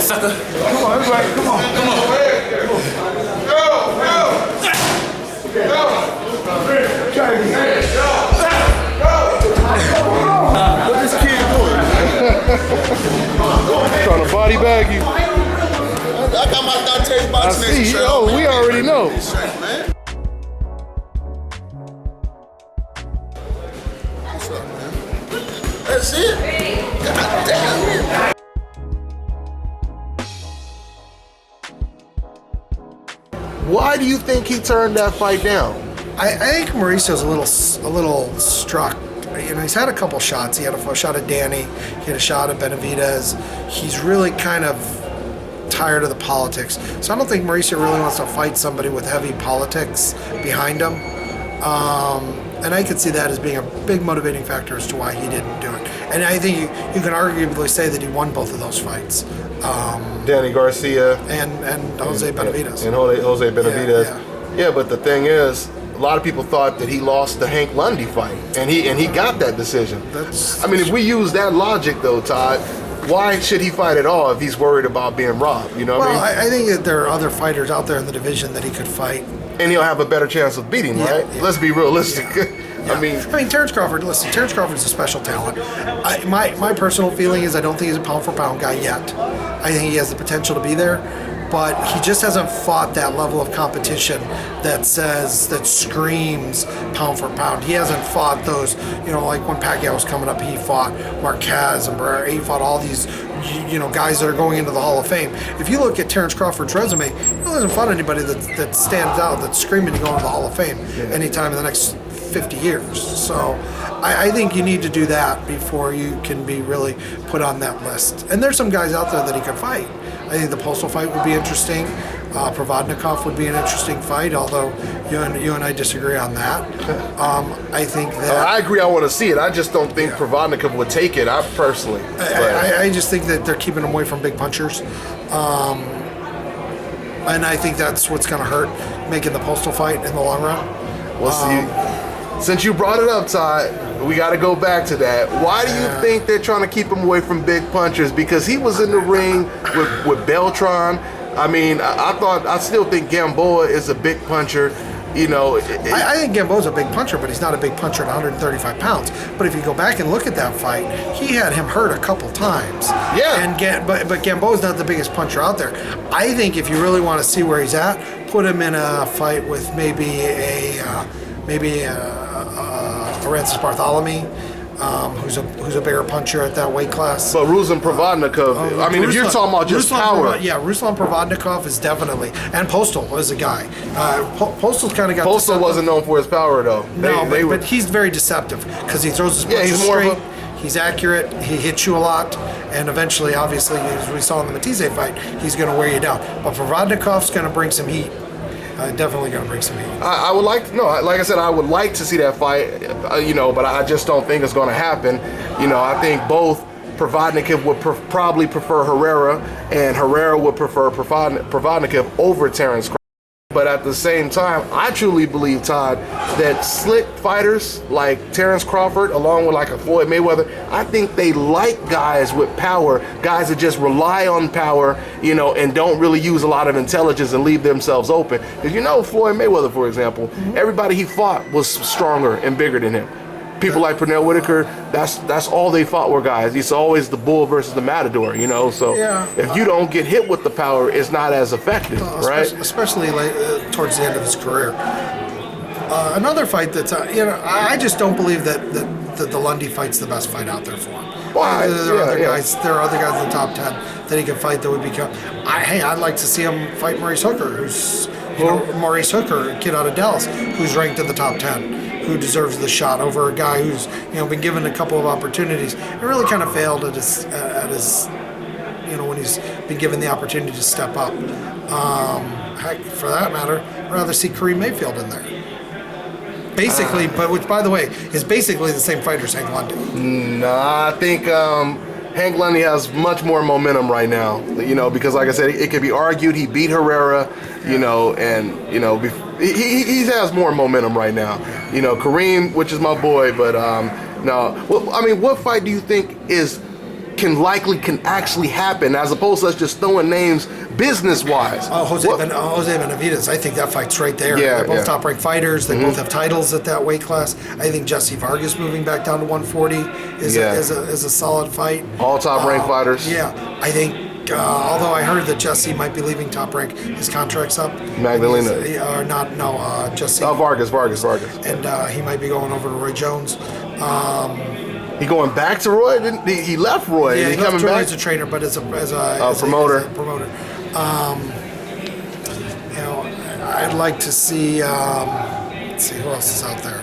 Yes, sucker. Come on, everybody, come on. Come on. Try it again. What this kid doing? Trying to body bag you. I got my Dontae'S box I see. Oh, we already know. What's up, man? That's it. God damn. Why do you think he turned that fight down? I think Mauricio's a little struck. You know, he's had a couple shots. He had a shot at Danny. He had a shot at Benavidez. He's really kind of tired of the politics. So I don't think Mauricio really wants to fight somebody with heavy politics behind him. And I could see that as being a big motivating factor as to why he didn't do it. And I think you can arguably say that he won both of those fights. Danny Garcia and Jose Benavidez. And Jose Benavidez. Yeah. Yeah, but the thing is, a lot of people thought that he lost the Hank Lundy fight, and he got that decision. I mean, if we use that logic, though, Todd, why should he fight at all if he's worried about being robbed? You know what I mean? I think that there are other fighters out there in the division that he could fight. And he'll have a better chance of beating, right? Yeah. Let's be realistic. Yeah. I mean, Terrence Crawford. Listen, Terrence Crawford's a special talent. My personal feeling is I don't think he's a pound for pound guy yet. I think he has the potential to be there, but he just hasn't fought that level of competition that screams pound for pound. He hasn't fought those, like when Pacquiao was coming up, he fought Marquez and Barrera. He fought all these, guys that are going into the Hall of Fame. If you look at Terrence Crawford's resume, he hasn't fought anybody that stands out, that's screaming to go into the Hall of Fame anytime in the next 50 years. So I think you need to do that before you can be really put on that list. And there's some guys out there that he could fight. I think the Postal fight would be interesting. Provodnikov would be an interesting fight, although you and I disagree on that. I think that... I agree, I want to see it. I just don't think Provodnikov would take it, I personally. I just think that they're keeping him away from big punchers. And I think that's what's going to hurt making the Postal fight in the long run. We'll see. Since you brought it up, Todd, we got to go back to that. Why do you think they're trying to keep him away from big punchers? Because he was in the ring with Beltran. I mean, I still think Gamboa is a big puncher. I think Gamboa's a big puncher, but he's not a big puncher at 135 pounds. But if you go back and look at that fight, he had him hurt a couple times. Yeah. But Gamboa's not the biggest puncher out there. I think if you really want to see where he's at, put him in a fight with maybe a Francis Bartholomew, who's a bigger puncher at that weight class. But Ruslan Provodnikov, if you're talking about just power. Ruslan Provodnikov is definitely, and Postal is a guy. Postal's kind of got. Postal wasn't known for his power though. But he's very deceptive because he throws his punches straight. He's accurate. He hits you a lot, and eventually, obviously, as we saw in the Matisse fight, he's going to wear you down. But Provodnikov's going to bring some heat. Definitely going to bring some heat. I would like like I said, I would like to see that fight, but I just don't think it's going to happen. I think both Provodnikov would probably prefer Herrera, and Herrera would prefer Provodnikov over Terrence Crawford. But at the same time, I truly believe, Todd, that slick fighters like Terrence Crawford, along with like a Floyd Mayweather, I think they like guys with power, guys that just rely on power, and don't really use a lot of intelligence and leave themselves open. Because Floyd Mayweather, for example, everybody he fought was stronger and bigger than him. People like Pernell Whitaker, that's all they fought were guys. It's always the bull versus the matador, So if you don't get hit with the power, it's not as effective, right? Especially towards the end of his career. Another fight that's, I just don't believe that the Lundy fight's the best fight out there for him. There are other guys in the top 10 that he can fight that would become. I'd like to see him fight Maurice Hooker, who's Maurice Hooker, a kid out of Dallas, who's ranked in the top 10. Who deserves the shot over a guy who's been given a couple of opportunities and really kind of failed at his when he's been given the opportunity to step up. Heck, for that matter, I'd rather see Kareem Mayfield in there. Basically, but which by the way is basically the same fighter as Hank Lundy. No, I think Hank Lundy has much more momentum right now. Because like I said, it could be argued he beat Herrera. He has more momentum right now. Kareem, which is my boy, but no. Well, what fight do you think is can actually happen, as opposed to us just throwing names business-wise. Jose Benavidez, I think that fight's right there. Yeah, They're both top-ranked fighters. They both have titles at that weight class. I think Jesse Vargas moving back down to 140 is a solid fight. All top-ranked fighters. Yeah, I think. Although I heard that Jesse might be leaving Top Rank, his contract's up. Magdalena. Jesse. Vargas. And he might be going over to Roy Jones. He going back to Roy? He left Roy. Yeah, he coming Roy back as a trainer, but as a promoter. I'd like to see. Let's see who else is out there.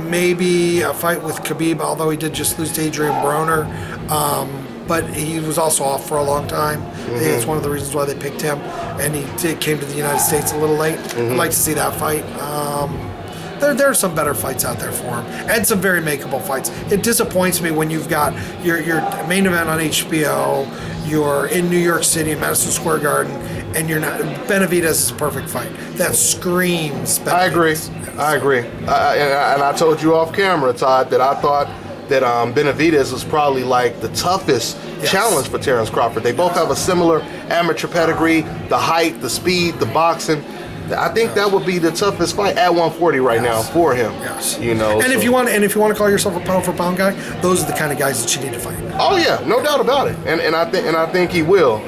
Maybe a fight with Khabib, although he did just lose to Adrian Broner. But he was also off for a long time. I think that's one of the reasons why they picked him. And he came to the United States a little late. I'd like to see that fight. There are some better fights out there for him, and some very makeable fights. It disappoints me when you've got your main event on HBO, you're in New York City in Madison Square Garden, and you're not. Benavidez is a perfect fight. That screams Benavidez. I agree. And I told you off camera, Todd, that I thought that Benavidez was probably like the toughest challenge for Terrence Crawford. They both have a similar amateur pedigree, the height, the speed, the boxing. I think that would be the toughest fight at 140 right now for him. Yes. And if you want to call yourself a pound for pound guy, those are the kind of guys that you need to fight. Oh yeah, no doubt about it. And I think he will.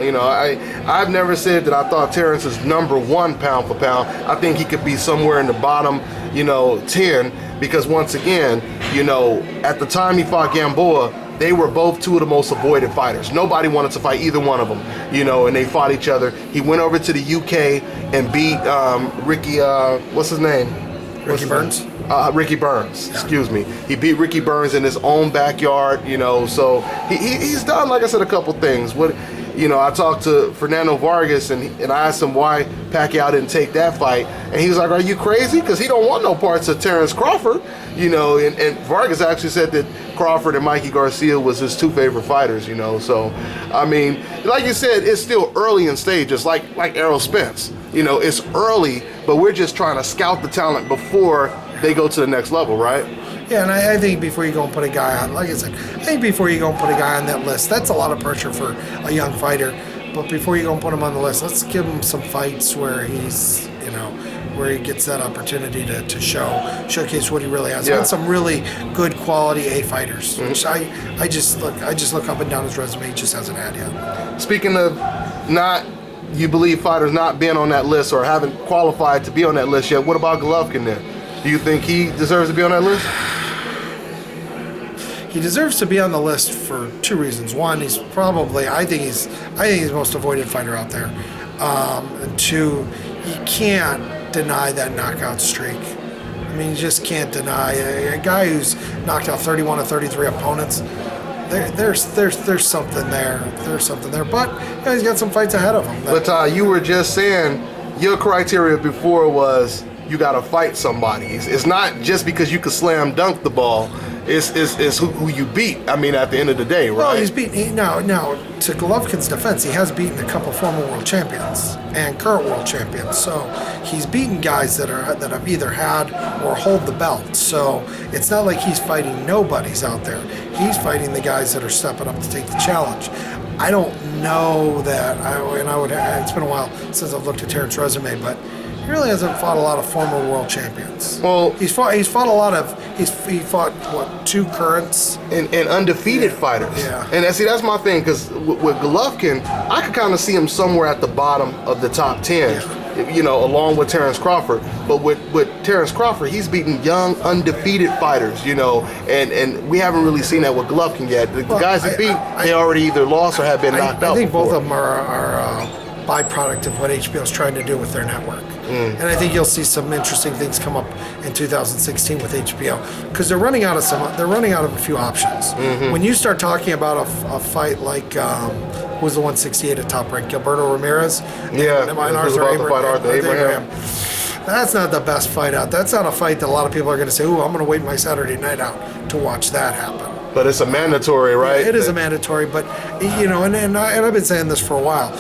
I've never said that I thought Terrence is number 1 pound for pound. I think he could be somewhere in the bottom, 10, because once again, at the time he fought Gamboa, they were both two of the most avoided fighters. Nobody wanted to fight either one of them, and they fought each other. He went over to the UK and beat Ricky, what's his name? Ricky Burns? Ricky Burns, excuse me. He beat Ricky Burns in his own backyard, so he's done, like I said, a couple things. I talked to Fernando Vargas and I asked him why Pacquiao didn't take that fight, and he was like, "Are you crazy? Because he don't want no parts of Terrence Crawford." And Vargas actually said that Crawford and Mikey Garcia was his 2 favorite fighters. So I mean, like you said, it's still early in stages, like Errol Spence. It's early, but we're just trying to scout the talent before they go to the next level, right? Yeah, and I think before you go and put a guy on, like I said, before you go and put a guy on that list, that's a lot of pressure for a young fighter. But before you go and put him on the list, let's give him some fights where he's, where he gets that opportunity to showcase what he really has. Yeah. And some really good quality A fighters, which I just look up and down his resume. He just hasn't had yet. Speaking of you believe fighters not being on that list or haven't qualified to be on that list yet, what about Golovkin then? Do you think he deserves to be on that list? He deserves to be on the list for 2 reasons. One, I think he's the most avoided fighter out there. And 2, you can't deny that knockout streak. I mean, you just can't deny a guy who's knocked out 31 of 33 opponents. There's something there. There's something there. But he's got some fights ahead of him. But you were just saying your criteria before was you got to fight somebody. It's not just because you can slam dunk the ball. It's who you beat. I mean, at the end of the day, right? Well, he's beaten. Now, to Golovkin's defense, he has beaten a couple former world champions and current world champions. So he's beaten guys that have either had or hold the belt. So it's not like he's fighting nobodies out there. He's fighting the guys that are stepping up to take the challenge. I don't know that. It's been a while since I've looked at Terrence's resume, but he really hasn't fought a lot of former world champions. Well, he fought what, 2 currents and undefeated fighters. Yeah. And that's my thing, because with Golovkin, I could kind of see him somewhere at the bottom of the top 10. Yeah. Along with Terrence Crawford. But with Terrence Crawford, he's beaten young, undefeated fighters, and we haven't really seen that with Golovkin yet. The guys he beat, they already either lost or have been knocked out. I think before. both of them are byproduct of what HBO's trying to do with their network. And I think you'll see some interesting things come up in 2016 with HBO, because they're running out of a few options. When you start talking about a fight like who was the 168 at Top Rank, Gilberto Ramirez, and Arthur Abraham. That's not the best fight out. That's not a fight that a lot of people are going to say, "Ooh, I'm going to wait my Saturday night out to watch that happen." But it's a mandatory, right? Yeah, it is a mandatory, but and I've been saying this for a while.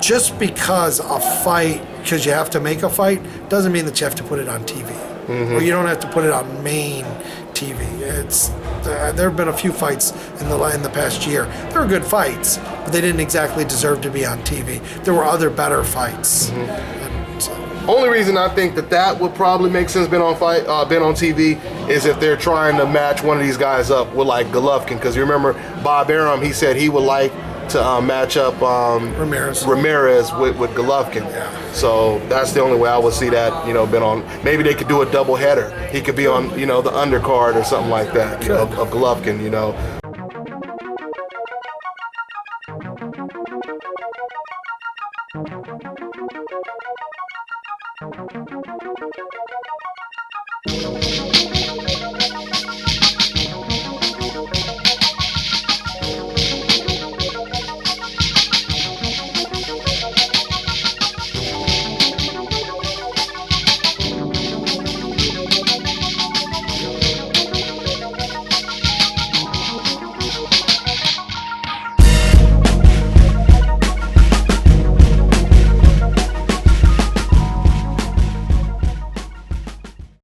Just because you have to make a fight, doesn't mean that you have to put it on TV, or you don't have to put it on main TV. there have been a few fights in the past year. They were good fights, but they didn't exactly deserve to be on TV. There were other better fights. Only reason I think that would probably make sense been on TV is if they're trying to match one of these guys up with like Golovkin, because you remember Bob Arum, he said he would like to match up Ramirez with Golovkin. Yeah. So that's the only way I would see that, been on. Maybe they could do a double header. He could be on, the undercard or something like that, of Golovkin,